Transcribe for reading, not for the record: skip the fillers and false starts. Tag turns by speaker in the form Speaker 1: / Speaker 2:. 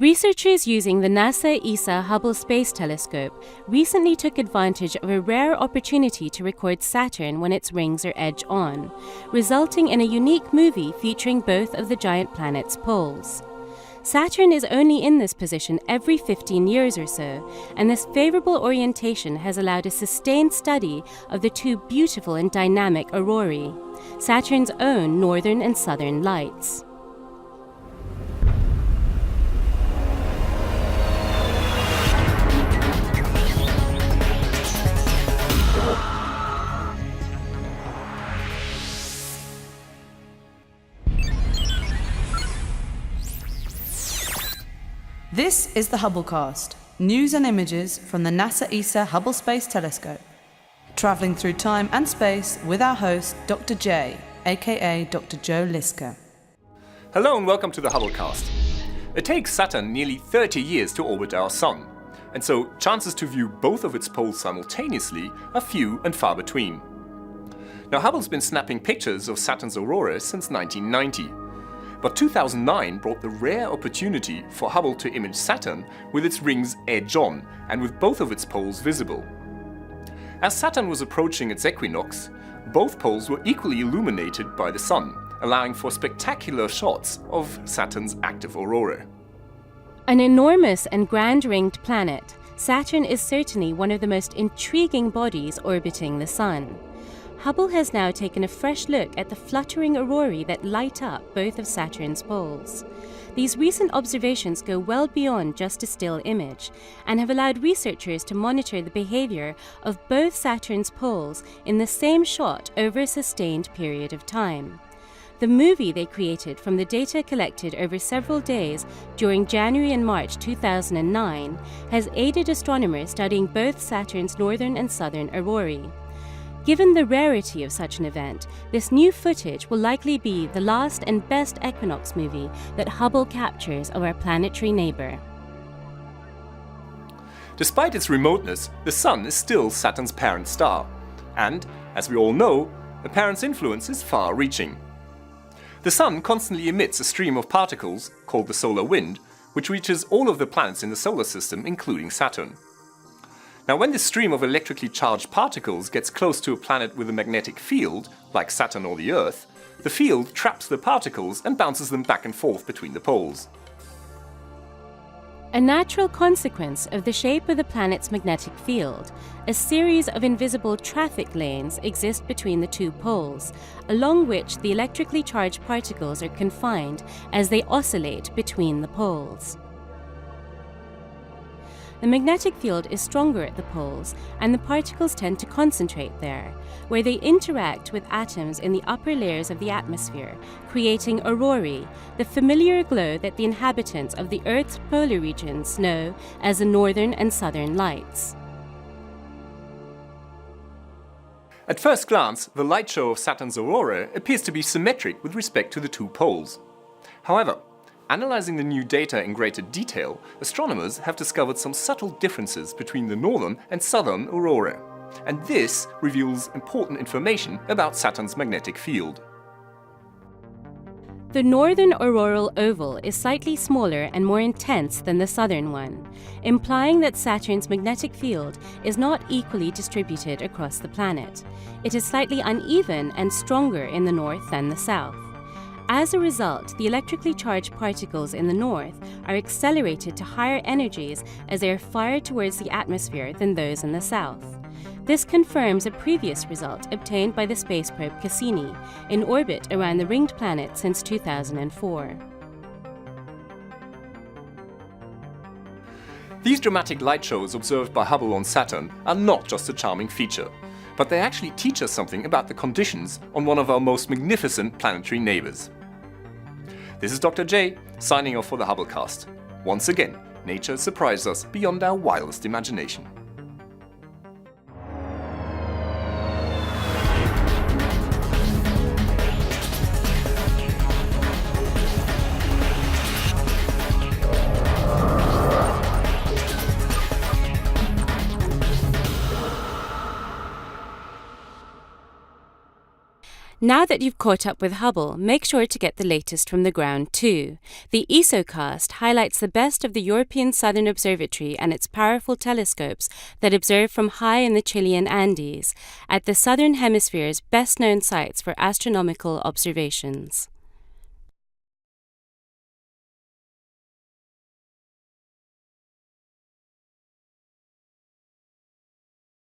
Speaker 1: Researchers using the NASA ESA Hubble Space Telescope recently took advantage of a rare opportunity to record Saturn when its rings are edge-on, resulting in a unique movie featuring both of the giant planet's poles. Saturn is only in this position every 15 years or so, and this favorable orientation has allowed a sustained study of the two beautiful and dynamic aurorae, Saturn's own northern and southern lights.
Speaker 2: This is the Hubblecast, news and images from the NASA ESA Hubble Space Telescope, travelling through time and space with our host, Dr. J, aka Dr. Joe Liska.
Speaker 3: Hello and welcome to the Hubblecast. It takes Saturn nearly 30 years to orbit our Sun, and so chances to view both of its poles simultaneously are few and far between. Now, Hubble's been snapping pictures of Saturn's aurora since 1990. But 2009 brought the rare opportunity for Hubble to image Saturn with its rings edge-on and with both of its poles visible. As Saturn was approaching its equinox, both poles were equally illuminated by the Sun, allowing for spectacular shots of Saturn's active aurora.
Speaker 1: An enormous and grand-ringed planet, Saturn is certainly one of the most intriguing bodies orbiting the Sun. Hubble has now taken a fresh look at the fluttering aurorae that light up both of Saturn's poles. These recent observations go well beyond just a still image and have allowed researchers to monitor the behavior of both Saturn's poles in the same shot over a sustained period of time. The movie they created from the data collected over several days during January and March 2009 has aided astronomers studying both Saturn's northern and southern aurorae. Given the rarity of such an event, this new footage will likely be the last and best equinox movie that Hubble captures of our planetary neighbour.
Speaker 3: Despite its remoteness, the Sun is still Saturn's parent star, and, as we all know, the parent's influence is far-reaching. The Sun constantly emits a stream of particles, called the solar wind, which reaches all of the planets in the solar system, including Saturn. Now, when this stream of electrically charged particles gets close to a planet with a magnetic field, like Saturn or the Earth, the field traps the particles and bounces them back and forth between the poles.
Speaker 1: A natural consequence of the shape of the planet's magnetic field, a series of invisible traffic lanes exist between the two poles, along which the electrically charged particles are confined as they oscillate between the poles. The magnetic field is stronger at the poles, and the particles tend to concentrate there, where they interact with atoms in the upper layers of the atmosphere, creating aurorae, the familiar glow that the inhabitants of the Earth's polar regions know as the northern and southern lights.
Speaker 3: At first glance, the light show of Saturn's aurora appears to be symmetric with respect to the two poles. However, analyzing the new data in greater detail, astronomers have discovered some subtle differences between the northern and southern aurora, and this reveals important information about Saturn's magnetic field.
Speaker 1: The northern auroral oval is slightly smaller and more intense than the southern one, implying that Saturn's magnetic field is not equally distributed across the planet. It is slightly uneven and stronger in the north than the south. As a result, the electrically charged particles in the north are accelerated to higher energies as they are fired towards the atmosphere than those in the south. This confirms a previous result obtained by the space probe Cassini in orbit around the ringed planet since 2004.
Speaker 3: These dramatic light shows observed by Hubble on Saturn are not just a charming feature, but they actually teach us something about the conditions on one of our most magnificent planetary neighbours. This is Dr. J, signing off for the Hubblecast. Once again, nature surprised us beyond our wildest imagination.
Speaker 1: Now that you've caught up with Hubble, make sure to get the latest from the ground too. The ESOcast highlights the best of the European Southern Observatory and its powerful telescopes that observe from high in the Chilean Andes, at the Southern Hemisphere's best-known sites for astronomical observations.